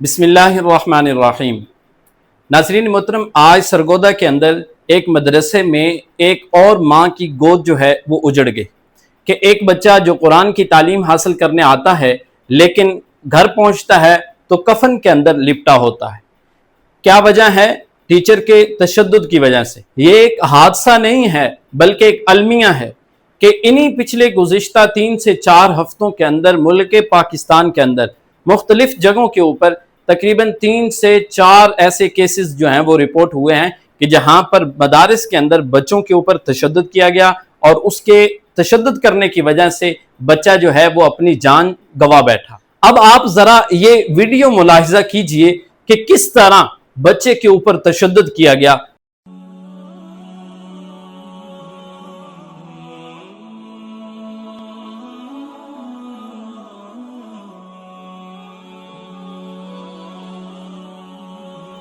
बिस्मिल्लाहिर्रहमानिर्रहीम। नाज़रीन मोहतरम, आज सरगोदा के अंदर एक मदरसे में एक और माँ की गोद जो है वो उजड़ गई कि एक बच्चा जो कुरान की तालीम हासिल करने आता है लेकिन घर पहुँचता है तो कफन के अंदर लिपटा होता है। क्या वजह है? टीचर के तशद्दुद की वजह से। ये एक हादसा नहीं है बल्कि एक अलमिया है कि इन्हीं पिछले गुज़िश्ता 3 से 4 हफ्तों के अंदर मुल्क पाकिस्तान के अंदर मुख्तलिफ जगहों के ऊपर तकरीबन 3 से 4 ऐसे केसेस जो हैं वो रिपोर्ट हुए हैं कि जहां पर मदारिस के अंदर बच्चों के ऊपर तशद्दुद किया गया और उसके तशद्दुद करने की वजह से बच्चा जो है वो अपनी जान गंवा बैठा। अब आप जरा ये वीडियो मुलाहिजा कीजिए कि किस तरह बच्चे के ऊपर तशद्दुद किया गया।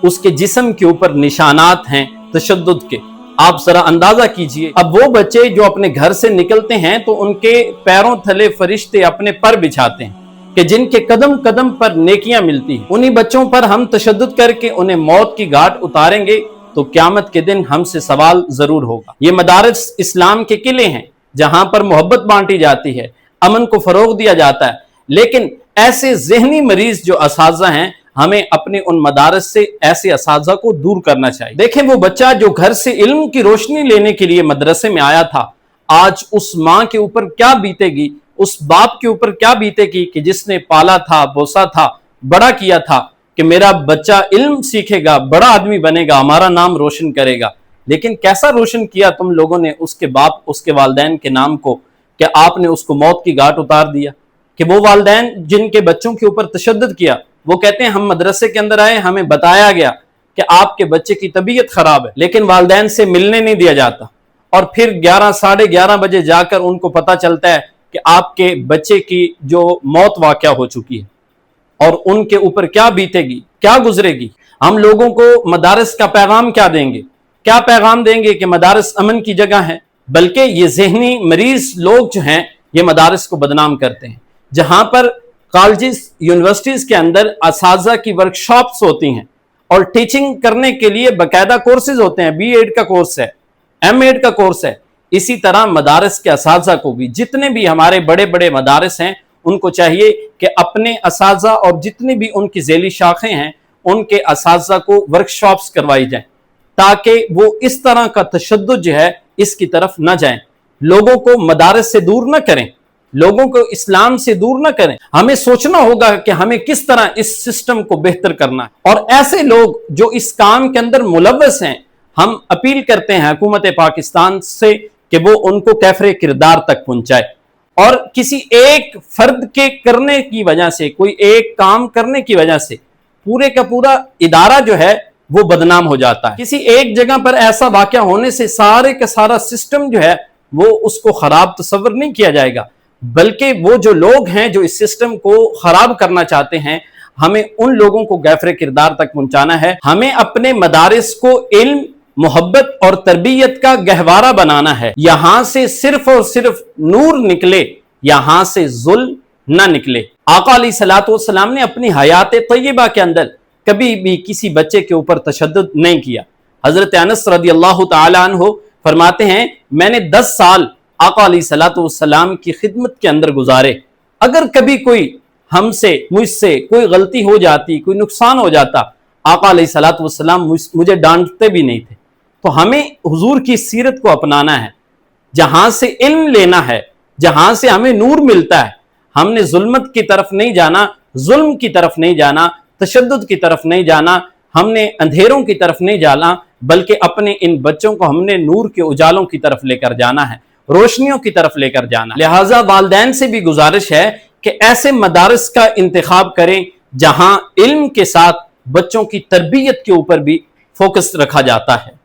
उसके जिस्म के ऊपर निशानात हैं तशद्दुद के, आप जरा अंदाजा कीजिए। अब वो बच्चे जो अपने घर से निकलते हैं तो उनके पैरों थले फरिश्ते अपने पर बिछाते हैं कि जिनके कदम कदम पर नेकियां मिलती हैं। उन्हीं बच्चों पर हम तशद्दुद करके उन्हें मौत की घाट उतारेंगे तो क़यामत के दिन हमसे सवाल जरूर होगा। ये मदारिस इस्लाम के किले हैं जहां पर मोहब्बत बांटी जाती है, अमन को फरोग दिया जाता है, लेकिन ऐसे ज़हनी मरीज जो असातिज़ा हैं हमें अपने उन मदारस से ऐसे असातिज़ा को दूर करना चाहिए। देखें, वो बच्चा जो घर से इल्म की रोशनी लेने के लिए मदरसे में आया था, आज उस माँ के ऊपर क्या बीतेगी, उस बाप के ऊपर क्या बीतेगी कि जिसने पाला था, पोसा था, बड़ा किया था कि मेरा बच्चा इल्म सीखेगा, बड़ा आदमी बनेगा, हमारा नाम रोशन करेगा। लेकिन कैसा रोशन किया तुम लोगों ने उसके बाप, उसके वालिदैन के नाम को, कि आपने उसको मौत की घाट उतार दिया। कि वो वालिदैन जिनके बच्चों के ऊपर तशद्दुद किया, वो कहते हैं हम मदरसे के अंदर आए, हमें बताया गया कि आपके बच्चे की तबीयत खराब है, लेकिन वालिदैन से मिलने नहीं दिया जाता। और फिर 11 साढ़े 11 बजे जाकर उनको पता चलता है कि आपके बच्चे की जो मौत वाक़या हो चुकी है, और उनके ऊपर क्या बीतेगी, क्या गुजरेगी। हम लोगों को मदारिस का पैगाम क्या देंगे? क्या पैगाम देंगे कि मदारिस अमन की जगह है? बल्कि ये ज़हनी मरीज लोग जो हैं ये मदारिस को बदनाम करते हैं। जहां पर कॉलेजेस, यूनिवर्सिटीज के अंदर असातिज़ा की वर्कशॉप्स होती हैं और टीचिंग करने के लिए बाकायदा कोर्सेज होते हैं, B.Ed का कोर्स है, M.Ed का कोर्स है। इसी तरह मदारिस के असातिज़ा को भी, जितने भी हमारे बड़े बड़े मदारिस हैं, उनको चाहिए कि अपने असातिज़ा और जितनी भी उनकी ज़ेली शाखें हैं उनके असातिज़ा को वर्कशॉप्स करवाई जाएं ताकि वो इस तरह का तशद्दुद जो है इसकी तरफ न जाएं, लोगों को मदारिस से दूर न करें, लोगों को इस्लाम से दूर न करें। हमें सोचना होगा कि हमें किस तरह इस सिस्टम को बेहतर करना है। और ऐसे लोग जो इस काम के अंदर मुलव्वस हैं, हम अपील करते हैं हुकूमत पाकिस्तान से कि वो उनको कैफरे किरदार तक पहुंचाए। और किसी एक फर्द के करने की वजह से, कोई एक काम करने की वजह से पूरे का पूरा इदारा जो है वो बदनाम हो जाता है। किसी एक जगह पर ऐसा वाक़या होने से सारे का सारा सिस्टम जो है वो उसको खराब तस्वर नहीं किया जाएगा, बल्कि वो जो लोग हैं जो इस सिस्टम को खराब करना चाहते हैं, हमें उन लोगों को गैफरे किरदार तक पहुंचाना है। हमें अपने मदारिस को इल्म, मोहब्बत और तरबियत का गहवारा बनाना है। यहां से सिर्फ और सिर्फ नूर निकले, यहां से जुल्म न निकले। आका अलैहिस्सलातु वस्सलाम ने अपनी हयात तय्यबा के अंदर कभी भी किसी बच्चे के ऊपर तशद्दुद नहीं किया। हजरत अनस रदियल्लाहु ताला अन्हु फरमाते हैं, मैंने 10 साल आका अलैहिस्सलातु वस्सलाम की खिदमत के अंदर गुजारे। अगर कभी कोई हमसे, मुझसे कोई गलती हो जाती, कोई नुकसान हो जाता, आका अलैहिस्सलातु वस्सलाम मुझे डांटते भी नहीं थे। तो हमें हुजूर की सीरत को अपनाना है, जहां से इल्म लेना है, जहां से हमें नूर मिलता है। हमने जुल्मत की तरफ नहीं जाना, जुल्म की तरफ नहीं जाना, तशद्दुद की तरफ नहीं जाना, हमने अंधेरों की तरफ नहीं जाना, बल्कि अपने इन बच्चों को हमने नूर के उजालों की तरफ लेकर जाना है, रोशनियों की तरफ लेकर जाना। लिहाजा वालिदैन से भी गुजारिश है कि ऐसे मदारिस का इंतखाब करें जहां इल्म के साथ बच्चों की तरबियत के ऊपर भी फोकस रखा जाता है।